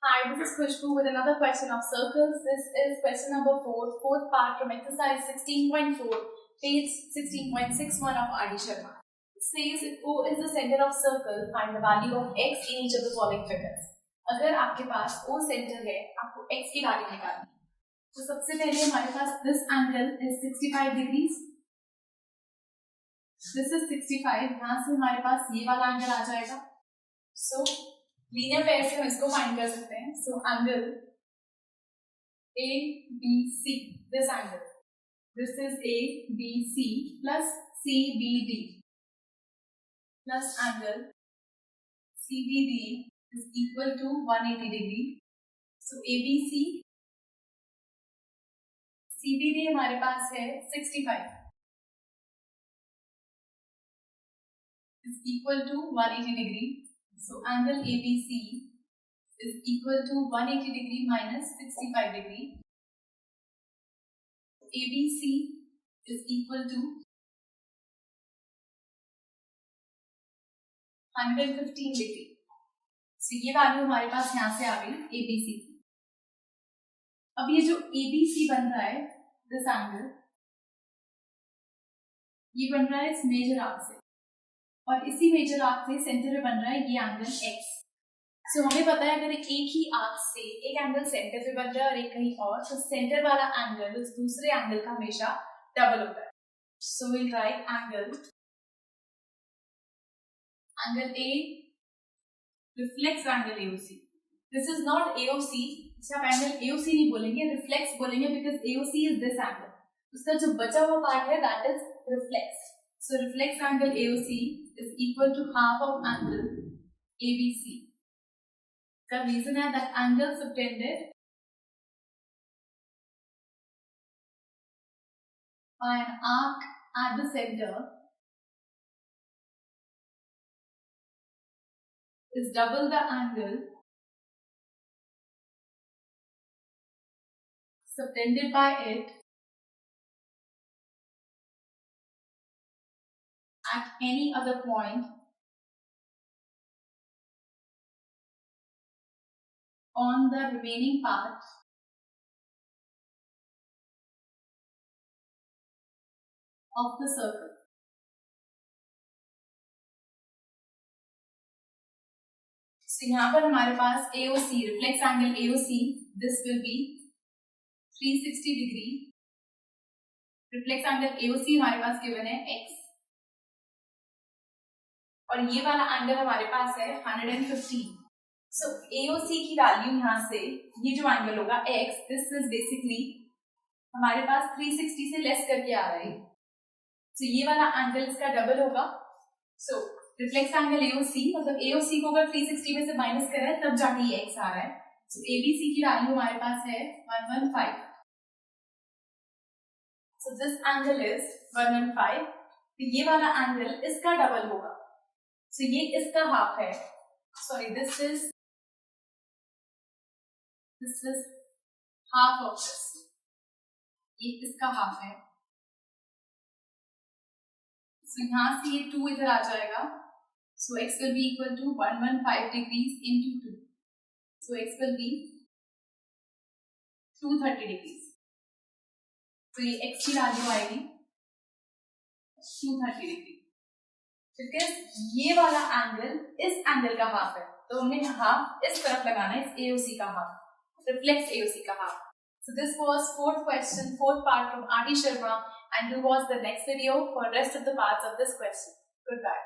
Hi, this is Khushbu with another question of circles. This is question number 4, fourth part from exercise 16.4, page 16.61 of R.D. Sharma. It says if O is the center of circle, find the value of x in each of the following figures. अगर आपके पास O centre है, आपको x की value निकालनी है. तो सबसे पहले हमारे पास this angle is 65 degrees. This is 65. यहाँ से हमारे पास ये वाला एंगल आ जाएगा. So लीनियर पेयर से हम इसको फाइंड कर सकते हैं. So angle A B C, this angle, this is A B C plus C B D plus angle C B D is equal to 180 degree. So A B C B D हमारे पास है 65 is equal to 180 degree. So angle ABC is equal to 180 degree minus 65 degree. ABC is equal to 115 degree. So ये value हमारे पास यहाँ से आ गई ABC की. अब ये जो ABC बन रहा है, this angle, ये बन रहा है इस मेजर आर्क से, और इसी मेजर आर्क से सेंटर में बन रहा है ये एंगल x. सो हमें पता है अगर एक ही आर्क से एक एंगल सेंटर पे बन रहा है और एक कहीं और, तो सेंटर वाला एंगल उस दूसरे एंगल का हमेशा डबल होता है. So will write angle A reflex angle AOC. This is not AOC. इसे आप एंगल AOC नहीं बोलेंगे, रिफ्लेक्स बोलेंगे, because AOC is this angle. उसका जो बचा हुआ पार्ट है that is reflex. So reflex angle AOC is equal to half of angle ABC. The reason is that angle subtended by an arc at the center is double the angle subtended by it at any other point on the remaining part of the circle. So यहाँ पर हमारे पास AOC, reflex angle AOC, this will be 360 degree. Reflex angle AOC हमारे पास given है x, और ये वाला angle हमारे पास है 115. सो AOC की वैल्यू यहाँ से ये जो एंगल होगा x, दिस इज बेसिकली हमारे पास 360 से लेस करके आ रहा है. सो ये वाला एंगल इसका डबल होगा. सो रिफ्लेक्स एंगल AOC, मतलब AOC को अगर 360 में से माइनस करें तब जाके ये x आ रहा है. सो ABC की वैल्यू हमारे पास है 115. So this angle is 115. तो ये वाला एंगल इसका डबल होगा. So ये इसका हाफ है. Sorry, this is half of this. ये इसका हाफ है. So यहाँ से ये 2 इधर आ जाएगा. So x will be equal to 115 degrees into 2. So x will be 230 degrees. So ये x की वैल्यू आएगी 230 डिग्री. बिकॉज ये वाला एंगल इस एंगल का हाफ है, तो हमने हाफ इस तरफ लगाना है, इस AOC का हाफ, रिफ्लेक्स AOC का half. So this was fourth question, fourth part from R.D. Sharma, and do watch the next video for rest of the parts of this question. Goodbye.